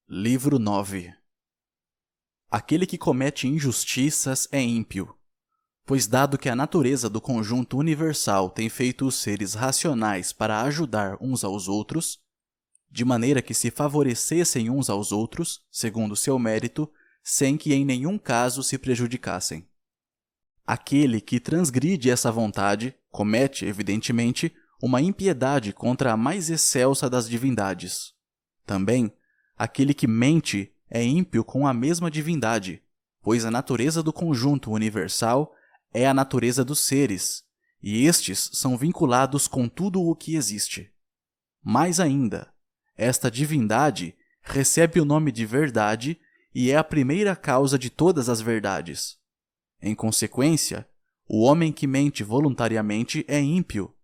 Livro 9. Aquele que comete injustiças é ímpio, pois dado que a natureza do conjunto universal tem feito os seres racionais para ajudar uns aos outros, de maneira que se favorecessem uns aos outros, segundo seu mérito, sem que em nenhum caso se prejudicassem. Aquele que transgride essa vontade comete, evidentemente, uma impiedade contra a mais excelsa das divindades. Também, aquele que mente é ímpio com a mesma divindade, pois a natureza do conjunto universal é a natureza dos seres, e estes são vinculados com tudo o que existe. Mais ainda, esta divindade recebe o nome de verdade e é a primeira causa de todas as verdades. Em consequência, o homem que mente voluntariamente é ímpio,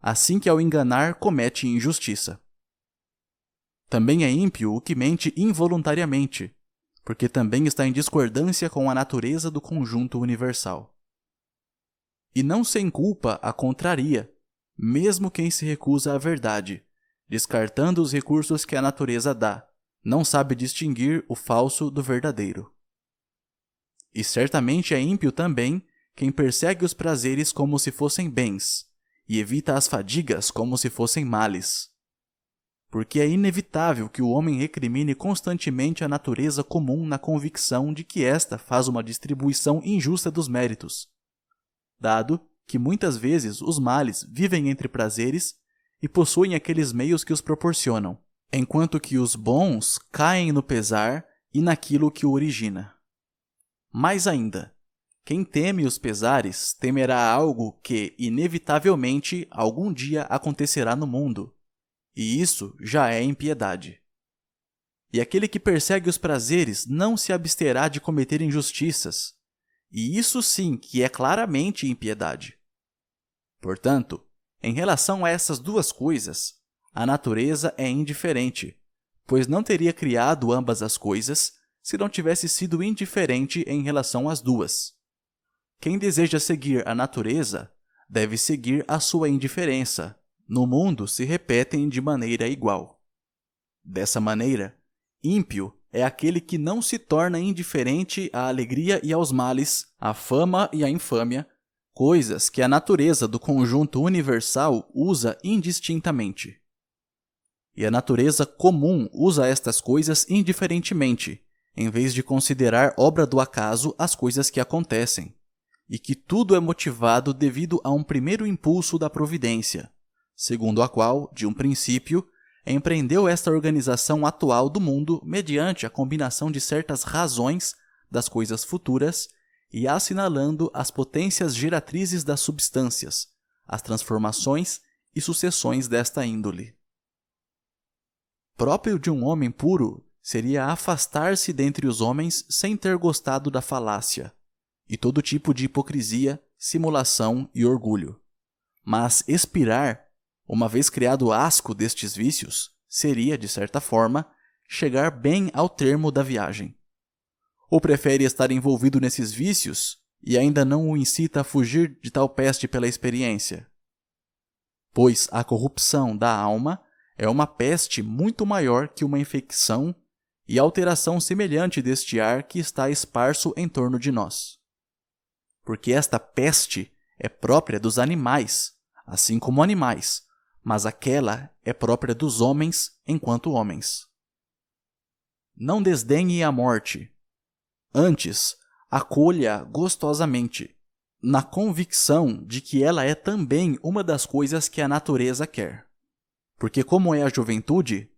assim que ao enganar comete injustiça. Também é ímpio o que mente involuntariamente, porque também está em discordância com a natureza do conjunto universal. E não sem culpa a contraria, mesmo quem se recusa à verdade, descartando os recursos que a natureza dá, não sabe distinguir o falso do verdadeiro. E certamente é ímpio também quem persegue os prazeres como se fossem bens, e evita as fadigas como se fossem males. Porque é inevitável que o homem recrimine constantemente a natureza comum na convicção de que esta faz uma distribuição injusta dos méritos, dado que muitas vezes os males vivem entre prazeres e possuem aqueles meios que os proporcionam, enquanto que os bons caem no pesar e naquilo que o origina. Mais ainda, quem teme os pesares temerá algo que, inevitavelmente, algum dia acontecerá no mundo, e isso já é impiedade. E aquele que persegue os prazeres não se absterá de cometer injustiças, e isso sim que é claramente impiedade. Portanto, em relação a essas duas coisas, a natureza é indiferente, pois não teria criado ambas as coisas se não tivesse sido indiferente em relação às duas. Quem deseja seguir a natureza deve seguir a sua indiferença. No mundo se repetem de maneira igual. Dessa maneira, ímpio é aquele que não se torna indiferente à alegria e aos males, à fama e à infâmia, coisas que a natureza do conjunto universal usa indistintamente. E a natureza comum usa estas coisas indiferentemente, em vez de considerar obra do acaso as coisas que acontecem, e que tudo é motivado devido a um primeiro impulso da providência, segundo a qual, de um princípio, empreendeu esta organização atual do mundo mediante a combinação de certas razões das coisas futuras e assinalando as potências geratrizes das substâncias, as transformações e sucessões desta índole. Próprio de um homem puro seria afastar-se dentre os homens sem ter gostado da falácia, e todo tipo de hipocrisia, simulação e orgulho. Mas expirar, uma vez criado o asco destes vícios, seria, de certa forma, chegar bem ao termo da viagem. Ou prefere estar envolvido nesses vícios e ainda não o incita a fugir de tal peste pela experiência? Pois a corrupção da alma é uma peste muito maior que uma infecção e alteração semelhante deste ar que está esparso em torno de nós. Porque esta peste é própria dos animais, assim como animais, mas aquela é própria dos homens enquanto homens. Não desdenhe a morte. Antes, acolha gostosamente, na convicção de que ela é também uma das coisas que a natureza quer. Porque como é a juventude,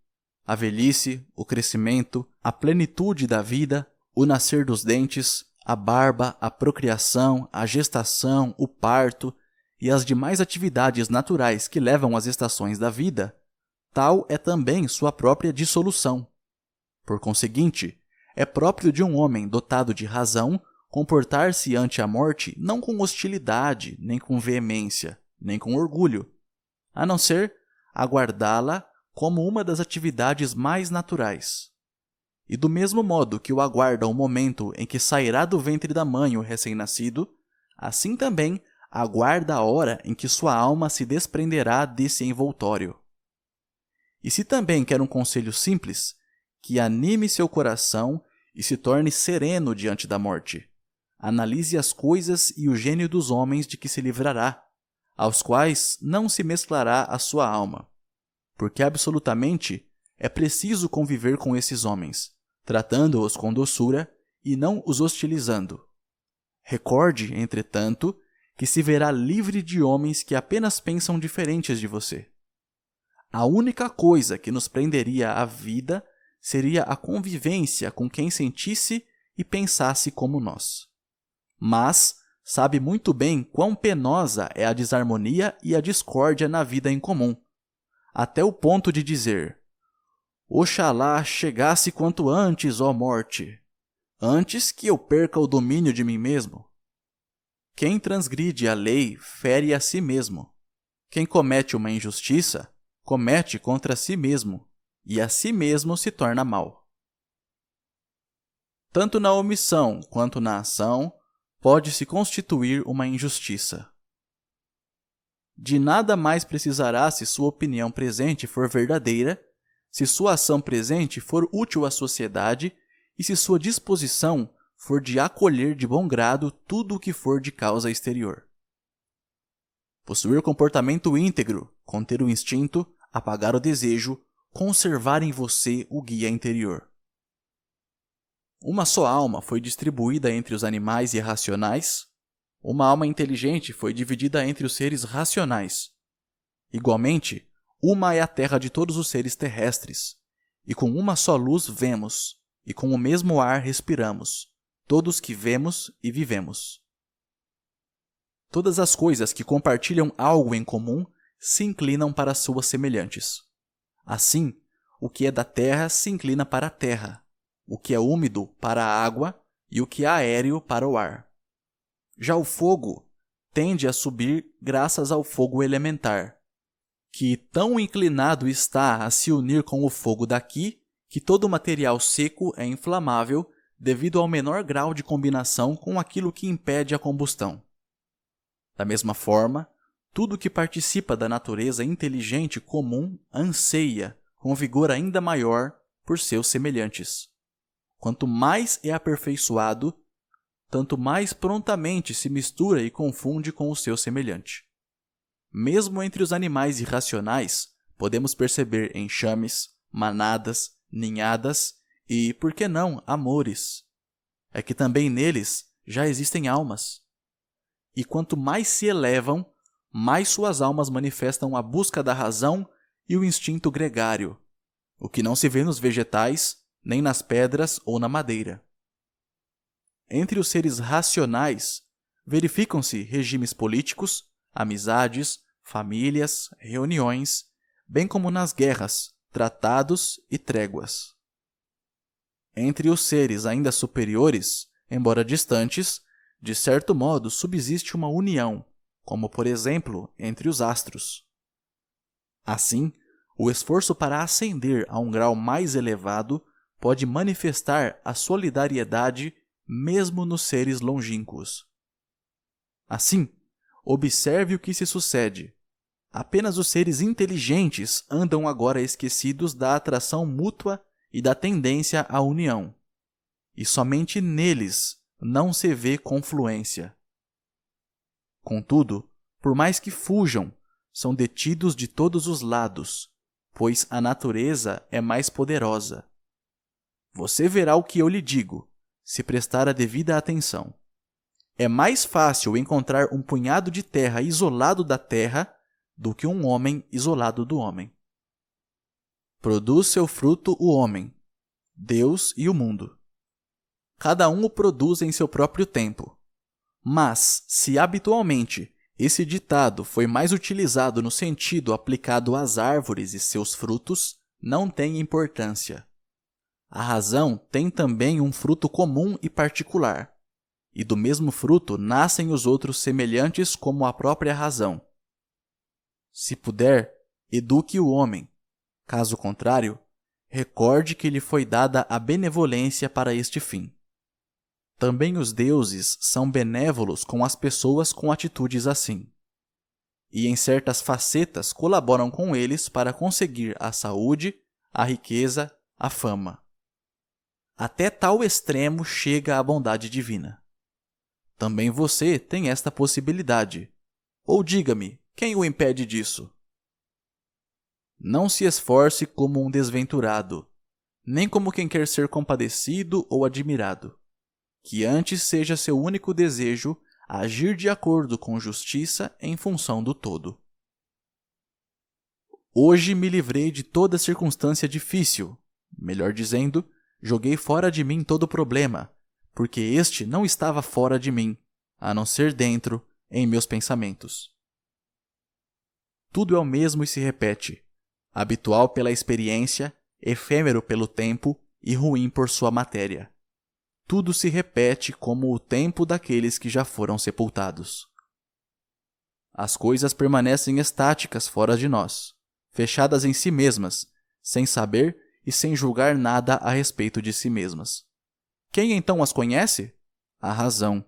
a velhice, o crescimento, a plenitude da vida, o nascer dos dentes, a barba, a procriação, a gestação, o parto e as demais atividades naturais que levam às estações da vida, tal é também sua própria dissolução. Por conseguinte, é próprio de um homem dotado de razão comportar-se ante a morte não com hostilidade, nem com veemência, nem com orgulho, a não ser aguardá-la como uma das atividades mais naturais. E do mesmo modo que o aguarda o momento em que sairá do ventre da mãe o recém-nascido, assim também aguarda a hora em que sua alma se desprenderá desse envoltório. E se também quer um conselho simples, que anime seu coração e se torne sereno diante da morte. Analise as coisas e o gênio dos homens de que se livrará, aos quais não se mesclará a sua alma. Porque absolutamente é preciso conviver com esses homens, tratando-os com doçura e não os hostilizando. Recorde, entretanto, que se verá livre de homens que apenas pensam diferentes de você. A única coisa que nos prenderia à vida seria a convivência com quem sentisse e pensasse como nós. Mas sabe muito bem quão penosa é a desarmonia e a discórdia na vida em comum, até o ponto de dizer: Oxalá chegasse quanto antes, ó morte, antes que eu perca o domínio de mim mesmo. Quem transgride a lei fere a si mesmo. Quem comete uma injustiça, comete contra si mesmo, e a si mesmo se torna mal. Tanto na omissão quanto na ação, pode-se constituir uma injustiça. De nada mais precisará se sua opinião presente for verdadeira, se sua ação presente for útil à sociedade e se sua disposição for de acolher de bom grado tudo o que for de causa exterior. Possuir comportamento íntegro, conter o instinto, apagar o desejo, conservar em você o guia interior. Uma só alma foi distribuída entre os animais irracionais. Uma alma inteligente foi dividida entre os seres racionais. Igualmente, uma é a terra de todos os seres terrestres, e com uma só luz vemos, e com o mesmo ar respiramos, todos que vemos e vivemos. Todas as coisas que compartilham algo em comum se inclinam para suas semelhantes. Assim, o que é da terra se inclina para a terra, o que é úmido para a água e o que é aéreo para o ar. Já o fogo tende a subir graças ao fogo elementar, que tão inclinado está a se unir com o fogo daqui que todo material seco é inflamável devido ao menor grau de combinação com aquilo que impede a combustão. Da mesma forma, tudo que participa da natureza inteligente comum anseia, com vigor ainda maior, por seus semelhantes. Quanto mais é aperfeiçoado, tanto mais prontamente se mistura e confunde com o seu semelhante. Mesmo entre os animais irracionais, podemos perceber enxames, manadas, ninhadas e, por que não, amores. É que também neles já existem almas. E quanto mais se elevam, mais suas almas manifestam a busca da razão e o instinto gregário, o que não se vê nos vegetais, nem nas pedras ou na madeira. Entre os seres racionais, verificam-se regimes políticos, amizades, famílias, reuniões, bem como nas guerras, tratados e tréguas. Entre os seres ainda superiores, embora distantes, de certo modo subsiste uma união, como por exemplo entre os astros. Assim, o esforço para ascender a um grau mais elevado pode manifestar a solidariedade mesmo nos seres longínquos. Assim, observe o que se sucede. Apenas os seres inteligentes andam agora esquecidos da atração mútua e da tendência à união. E somente neles não se vê confluência. Contudo, por mais que fujam, são detidos de todos os lados, pois a natureza é mais poderosa. Você verá o que eu lhe digo, se prestar a devida atenção. É mais fácil encontrar um punhado de terra isolado da terra do que um homem isolado do homem. Produz seu fruto o homem, Deus e o mundo. Cada um o produz em seu próprio tempo. Mas, se habitualmente esse ditado foi mais utilizado no sentido aplicado às árvores e seus frutos, não tem importância. A razão tem também um fruto comum e particular, e do mesmo fruto nascem os outros semelhantes como a própria razão. Se puder, eduque o homem. Caso contrário, recorde que lhe foi dada a benevolência para este fim. Também os deuses são benévolos com as pessoas com atitudes assim. E em certas facetas colaboram com eles para conseguir a saúde, a riqueza, a fama. Até tal extremo chega a bondade divina. Também você tem esta possibilidade. Ou diga-me, quem o impede disso? Não se esforce como um desventurado, nem como quem quer ser compadecido ou admirado. Que antes seja seu único desejo agir de acordo com justiça em função do todo. Hoje me livrei de toda circunstância difícil, melhor dizendo, joguei fora de mim todo problema, porque este não estava fora de mim, a não ser dentro, em meus pensamentos. Tudo é o mesmo e se repete, habitual pela experiência, efêmero pelo tempo e ruim por sua matéria. Tudo se repete como o tempo daqueles que já foram sepultados. As coisas permanecem estáticas fora de nós, fechadas em si mesmas, sem saber e sem julgar nada a respeito de si mesmas. Quem então as conhece? A razão.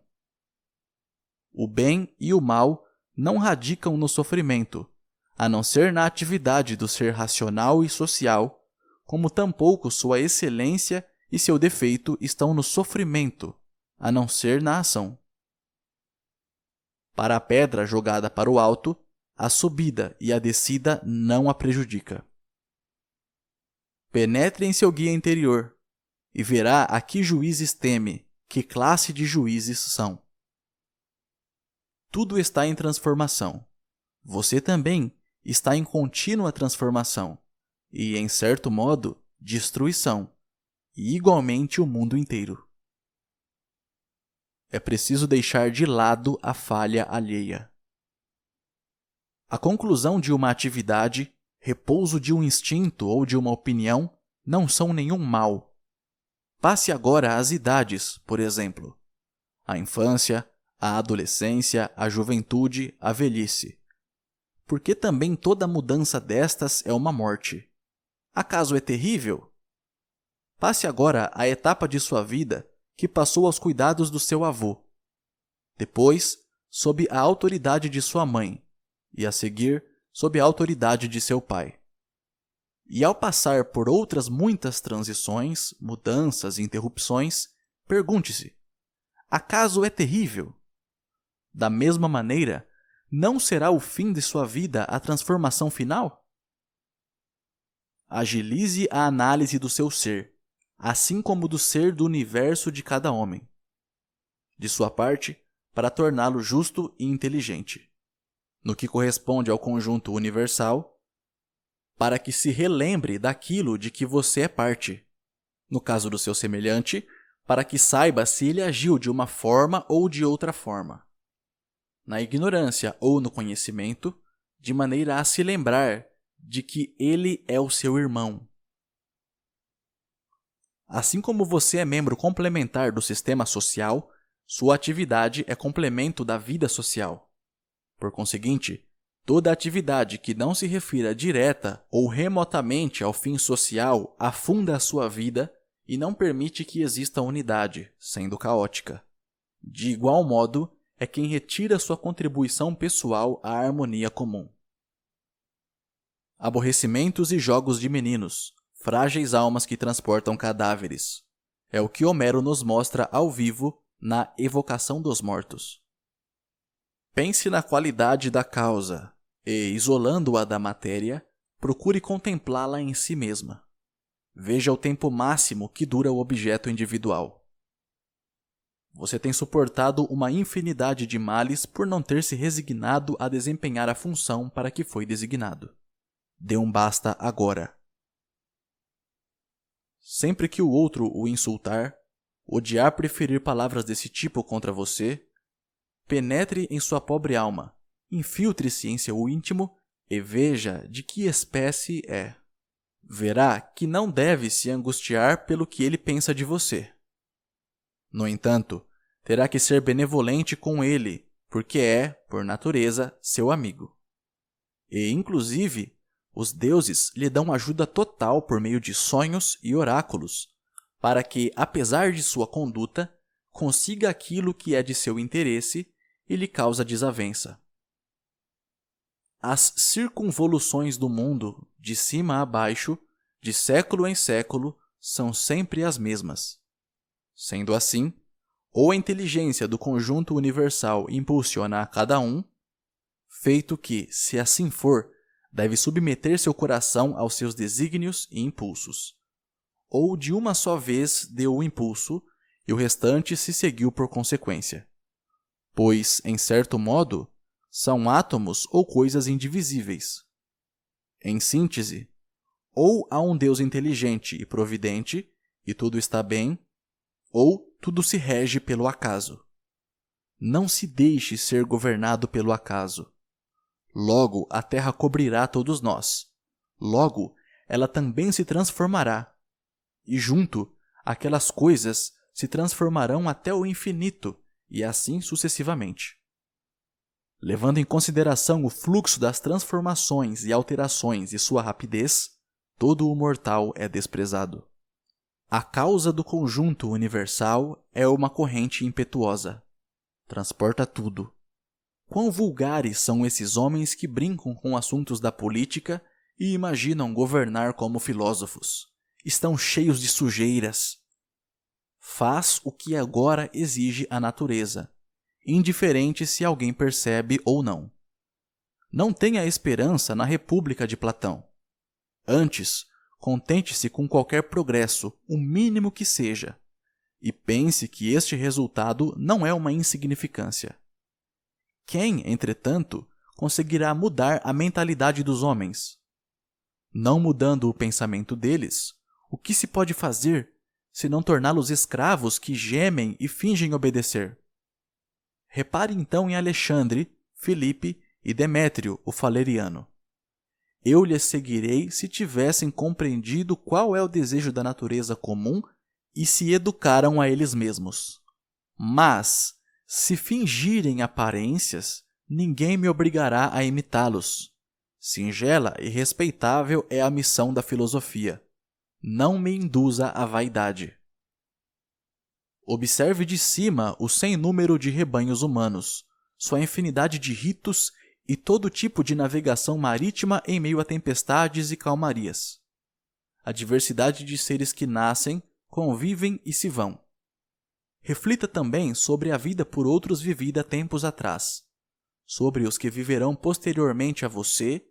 O bem e o mal não radicam no sofrimento, a não ser na atividade do ser racional e social, como tampouco sua excelência e seu defeito estão no sofrimento, a não ser na ação. Para a pedra jogada para o alto, a subida e a descida não a prejudica. Penetre em seu guia interior e verá a que juízes teme, que classe de juízes são. Tudo está em transformação. Você também está em contínua transformação e, em certo modo, destruição, e igualmente o mundo inteiro. É preciso deixar de lado a falha alheia. A conclusão de uma atividade, repouso de um instinto ou de uma opinião não são nenhum mal. Passe agora às idades, por exemplo. A infância, a adolescência, a juventude, a velhice. Porque também toda mudança destas é uma morte. Acaso é terrível? Passe agora à etapa de sua vida que passou aos cuidados do seu avô. Depois, sob a autoridade de sua mãe. E a seguir, sob a autoridade de seu pai. E ao passar por outras muitas transições, mudanças e interrupções, pergunte-se: acaso é terrível? Da mesma maneira, não será o fim de sua vida a transformação final? Agilize a análise do seu ser, assim como do ser do universo de cada homem. De sua parte, para torná-lo justo e inteligente. No que corresponde ao conjunto universal, para que se relembre daquilo de que você é parte. No caso do seu semelhante, para que saiba se ele agiu de uma forma ou de outra forma. Na ignorância ou no conhecimento, de maneira a se lembrar de que ele é o seu irmão. Assim como você é membro complementar do sistema social, sua atividade é complemento da vida social. Por conseguinte, toda atividade que não se refira direta ou remotamente ao fim social afunda a sua vida e não permite que exista unidade, sendo caótica. De igual modo, é quem retira sua contribuição pessoal à harmonia comum. Aborrecimentos e jogos de meninos, frágeis almas que transportam cadáveres. É o que Homero nos mostra ao vivo na Evocação dos Mortos. Pense na qualidade da causa e, isolando-a da matéria, procure contemplá-la em si mesma. Veja o tempo máximo que dura o objeto individual. Você tem suportado uma infinidade de males por não ter se resignado a desempenhar a função para que foi designado. Dê um basta agora. Sempre que o outro o insultar, odiar preferir palavras desse tipo contra você, penetre em sua pobre alma, infiltre-se em seu íntimo e veja de que espécie é. Verá que não deve se angustiar pelo que ele pensa de você. No entanto, terá que ser benevolente com ele, porque é, por natureza, seu amigo. E, inclusive, os deuses lhe dão ajuda total por meio de sonhos e oráculos, para que, apesar de sua conduta, consiga aquilo que é de seu interesse e lhe causa desavença. As circunvoluções do mundo, de cima a baixo, de século em século, são sempre as mesmas. Sendo assim, ou a inteligência do conjunto universal impulsiona a cada um, feito que, se assim for, deve submeter seu coração aos seus desígnios e impulsos, ou de uma só vez deu o impulso e o restante se seguiu por consequência. Pois, em certo modo, são átomos ou coisas indivisíveis. Em síntese, ou há um Deus inteligente e providente, e tudo está bem, ou tudo se rege pelo acaso. Não se deixe ser governado pelo acaso. Logo, a terra cobrirá todos nós. Logo, ela também se transformará. E junto, aquelas coisas se transformarão até o infinito, e assim sucessivamente. Levando em consideração o fluxo das transformações e alterações e sua rapidez, todo o mortal é desprezado. A causa do conjunto universal é uma corrente impetuosa. Transporta tudo. Quão vulgares são esses homens que brincam com assuntos da política e imaginam governar como filósofos. Estão cheios de sujeiras. Faz o que agora exige a natureza, indiferente se alguém percebe ou não. Não tenha esperança na República de Platão. Antes, contente-se com qualquer progresso, o mínimo que seja, e pense que este resultado não é uma insignificância. Quem, entretanto, conseguirá mudar a mentalidade dos homens? Não mudando o pensamento deles, o que se pode fazer se não torná-los escravos que gemem e fingem obedecer? Repare então em Alexandre, Filipe e Demétrio, o Faleriano. Eu lhes seguirei se tivessem compreendido qual é o desejo da natureza comum e se educaram a eles mesmos. Mas, se fingirem aparências, ninguém me obrigará a imitá-los. Singela e respeitável é a missão da filosofia. Não me induza à vaidade. Observe de cima o sem número de rebanhos humanos, sua infinidade de ritos e todo tipo de navegação marítima em meio a tempestades e calmarias. A diversidade de seres que nascem, convivem e se vão. Reflita também sobre a vida por outros vivida tempos atrás, sobre os que viverão posteriormente a você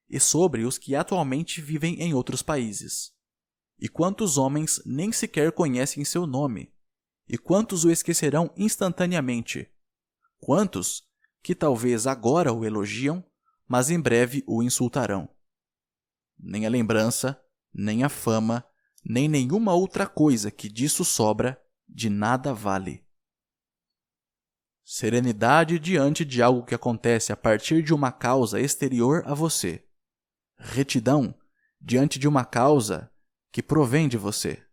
e sobre os que atualmente vivem em outros países. E quantos homens nem sequer conhecem seu nome? E quantos o esquecerão instantaneamente? Quantos que talvez agora o elogiam, mas em breve o insultarão? Nem a lembrança, nem a fama, nem nenhuma outra coisa que disso sobra, de nada vale. Serenidade diante de algo que acontece a partir de uma causa exterior a você. Retidão diante de uma causa que provém de você.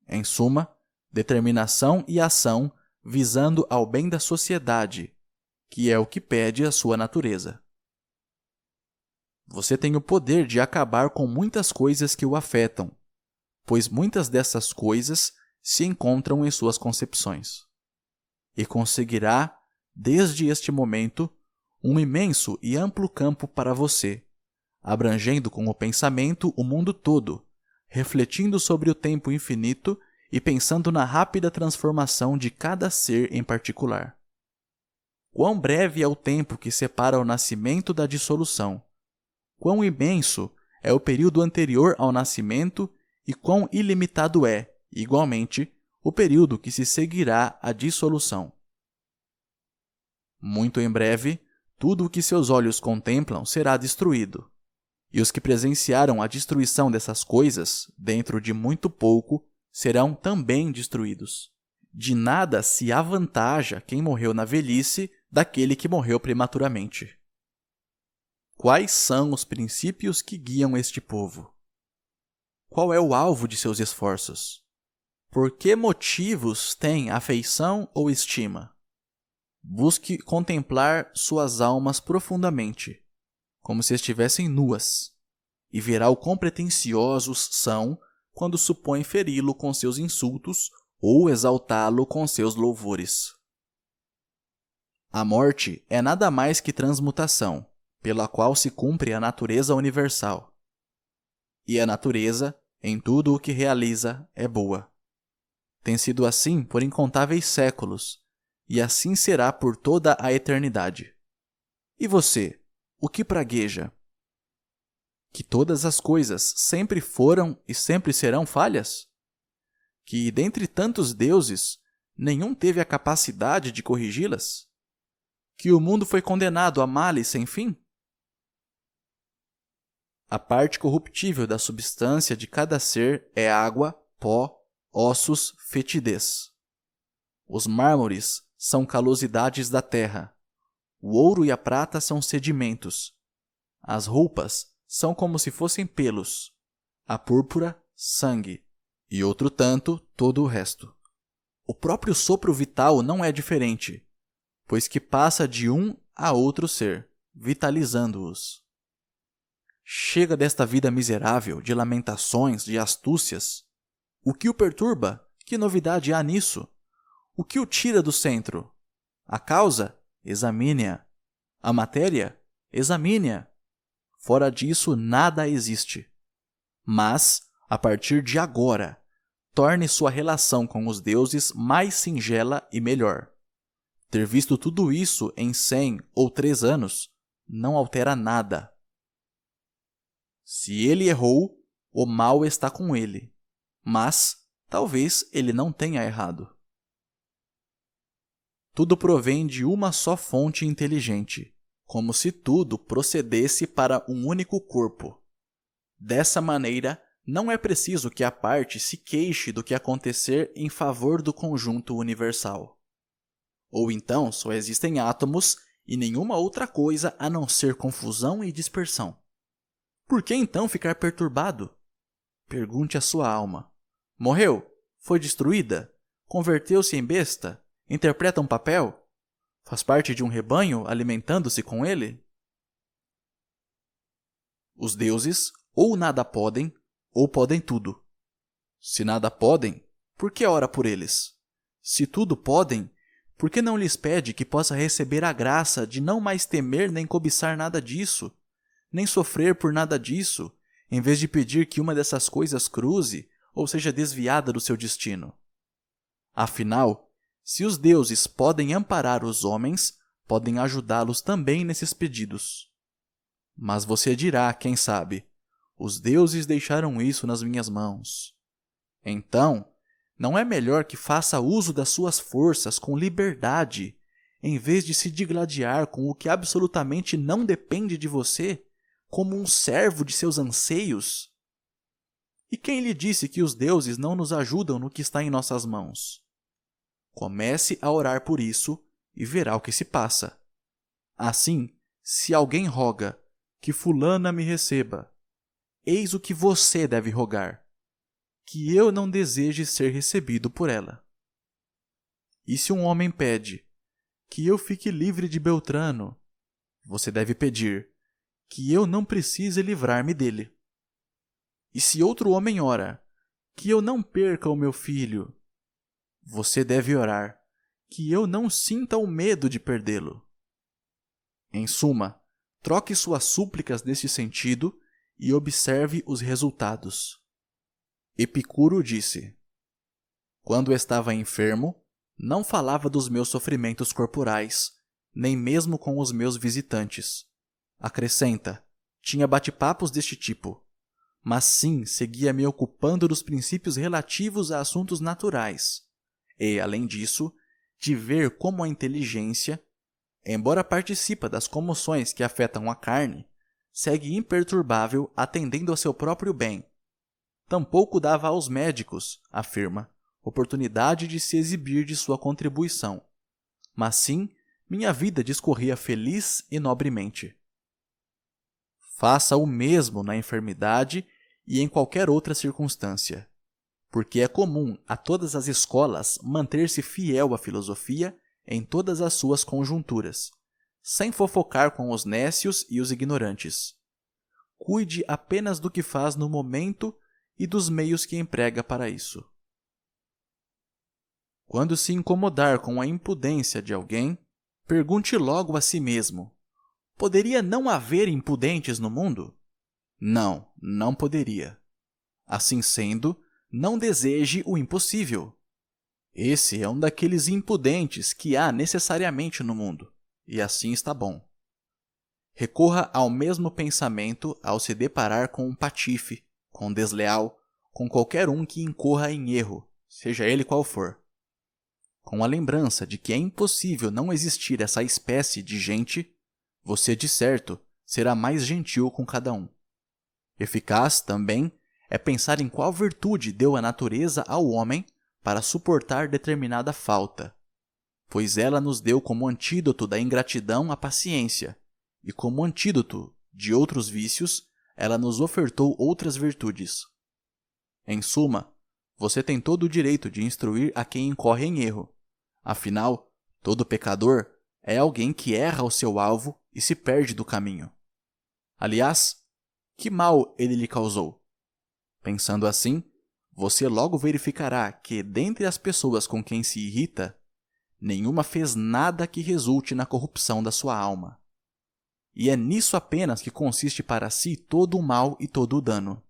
Em suma, determinação e ação visando ao bem da sociedade, que é o que pede a sua natureza. Você tem o poder de acabar com muitas coisas que o afetam, pois muitas dessas coisas se encontram em suas concepções. E conseguirá, desde este momento, um imenso e amplo campo para você, abrangendo com o pensamento o mundo todo, refletindo sobre o tempo infinito e pensando na rápida transformação de cada ser em particular. Quão breve é o tempo que separa o nascimento da dissolução! Quão imenso é o período anterior ao nascimento e quão ilimitado é, igualmente, o período que se seguirá à dissolução. Muito em breve, tudo o que seus olhos contemplam será destruído, e os que presenciaram a destruição dessas coisas, dentro de muito pouco, serão também destruídos. De nada se avantaja quem morreu na velhice daquele que morreu prematuramente. Quais são os princípios que guiam este povo? Qual é o alvo de seus esforços? Por que motivos tem afeição ou estima? Busque contemplar suas almas profundamente, como se estivessem nuas, e verá o quão pretensiosos são quando supõem feri-lo com seus insultos ou exaltá-lo com seus louvores. A morte é nada mais que transmutação, pela qual se cumpre a natureza universal. E a natureza, em tudo o que realiza, é boa. Tem sido assim por incontáveis séculos, e assim será por toda a eternidade. E você, o que pragueja? Que todas as coisas sempre foram e sempre serão falhas? Que, dentre tantos deuses, nenhum teve a capacidade de corrigi-las? Que o mundo foi condenado a males sem fim? A parte corruptível da substância de cada ser é água, pó, ossos, fetidez. Os mármores são calosidades da terra. O ouro e a prata são sedimentos. As roupas são como se fossem pelos. A púrpura, sangue. E outro tanto, todo o resto. O próprio sopro vital não é diferente, pois que passa de um a outro ser, vitalizando-os. Chega desta vida miserável, de lamentações, de astúcias. O que o perturba? Que novidade há nisso? O que o tira do centro? A causa? Examine-a. A matéria? Examine-a. Fora disso, nada existe. Mas, a partir de agora, torne sua relação com os deuses mais singela e melhor. Ter visto tudo isso em 100 ou 3 anos não altera nada. Se ele errou, o mal está com ele, mas talvez ele não tenha errado. Tudo provém de uma só fonte inteligente, como se tudo procedesse para um único corpo. Dessa maneira, não é preciso que a parte se queixe do que acontecer em favor do conjunto universal. Ou então só existem átomos e nenhuma outra coisa a não ser confusão e dispersão. Por que então ficar perturbado? Pergunte à sua alma. Morreu? Foi destruída? Converteu-se em besta? Interpreta um papel? Faz parte de um rebanho alimentando-se com ele? Os deuses ou nada podem, ou podem tudo. Se nada podem, por que ora por eles? Se tudo podem, por que não lhes pede que possa receber a graça de não mais temer nem cobiçar nada disso, nem sofrer por nada disso, em vez de pedir que uma dessas coisas cruze ou seja desviada do seu destino? Afinal, se os deuses podem amparar os homens, podem ajudá-los também nesses pedidos. Mas você dirá, quem sabe, os deuses deixaram isso nas minhas mãos. Então, não é melhor que faça uso das suas forças com liberdade, em vez de se digladiar com o que absolutamente não depende de você, como um servo de seus anseios? E quem lhe disse que os deuses não nos ajudam no que está em nossas mãos? Comece a orar por isso e verá o que se passa. Assim, se alguém roga que fulana me receba, eis o que você deve rogar, que eu não deseje ser recebido por ela. E se um homem pede que eu fique livre de Beltrano, você deve pedir que eu não precise livrar-me dele. E se outro homem ora que eu não perca o meu filho, você deve orar que eu não sinta o medo de perdê-lo. Em suma, troque suas súplicas nesse sentido e observe os resultados. Epicuro disse: quando estava enfermo, não falava dos meus sofrimentos corporais, nem mesmo com os meus visitantes. Acrescenta, tinha bate-papos deste tipo, mas sim seguia me ocupando dos princípios relativos a assuntos naturais, e, além disso, de ver como a inteligência, embora participa das comoções que afetam a carne, segue imperturbável atendendo ao seu próprio bem. Tampouco dava aos médicos, afirma, oportunidade de se exibir de sua contribuição, mas sim minha vida discorria feliz e nobremente. Faça o mesmo na enfermidade e em qualquer outra circunstância, porque é comum a todas as escolas manter-se fiel à filosofia em todas as suas conjunturas, sem fofocar com os nécios e os ignorantes. Cuide apenas do que faz no momento e dos meios que emprega para isso. Quando se incomodar com a impudência de alguém, pergunte logo a si mesmo: poderia não haver impudentes no mundo? Não, não poderia. Assim sendo, não deseje o impossível. Esse é um daqueles impudentes que há necessariamente no mundo, e assim está bom. Recorra ao mesmo pensamento ao se deparar com um patife, com um desleal, com qualquer um que incorra em erro, seja ele qual for. Com a lembrança de que é impossível não existir essa espécie de gente, você, de certo, será mais gentil com cada um. Eficaz, também, é pensar em qual virtude deu a natureza ao homem para suportar determinada falta, pois ela nos deu como antídoto da ingratidão a paciência, e como antídoto de outros vícios, ela nos ofertou outras virtudes. Em suma, você tem todo o direito de instruir a quem incorre em erro. Afinal, todo pecador é alguém que erra o seu alvo e se perde do caminho. Aliás, que mal ele lhe causou? Pensando assim, você logo verificará que, dentre as pessoas com quem se irrita, nenhuma fez nada que resulte na corrupção da sua alma. E é nisso apenas que consiste para si todo o mal e todo o dano.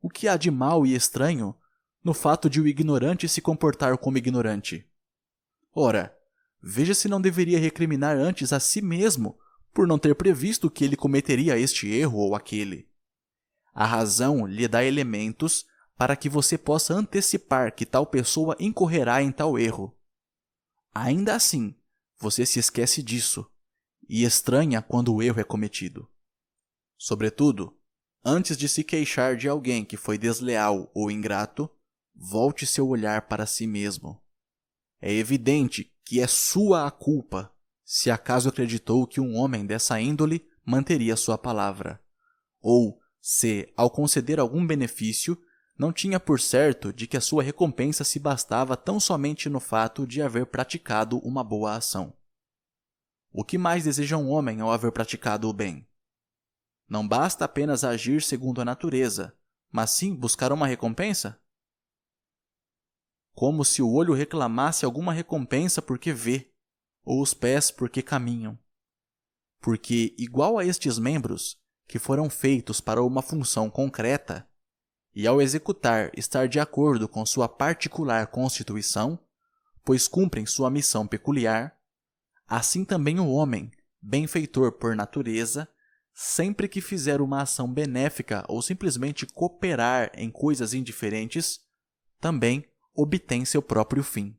O que há de mal e estranho no fato de o ignorante se comportar como ignorante? Ora, veja se não deveria recriminar antes a si mesmo por não ter previsto que ele cometeria este erro ou aquele. A razão lhe dá elementos para que você possa antecipar que tal pessoa incorrerá em tal erro. Ainda assim, você se esquece disso e estranha quando o erro é cometido. Sobretudo, antes de se queixar de alguém que foi desleal ou ingrato, volte seu olhar para si mesmo. É evidente que é sua a culpa, se acaso acreditou que um homem dessa índole manteria sua palavra, ou se, ao conceder algum benefício, não tinha por certo de que a sua recompensa se bastava tão somente no fato de haver praticado uma boa ação. O que mais deseja um homem ao haver praticado o bem? Não basta apenas agir segundo a natureza, mas sim buscar uma recompensa? Como se o olho reclamasse alguma recompensa porque vê, ou os pés porque caminham. Porque, igual a estes membros, que foram feitos para uma função concreta, e ao executar estar de acordo com sua particular constituição, pois cumprem sua missão peculiar, assim também o homem, benfeitor por natureza, sempre que fizer uma ação benéfica ou simplesmente cooperar em coisas indiferentes, também obtém seu próprio fim.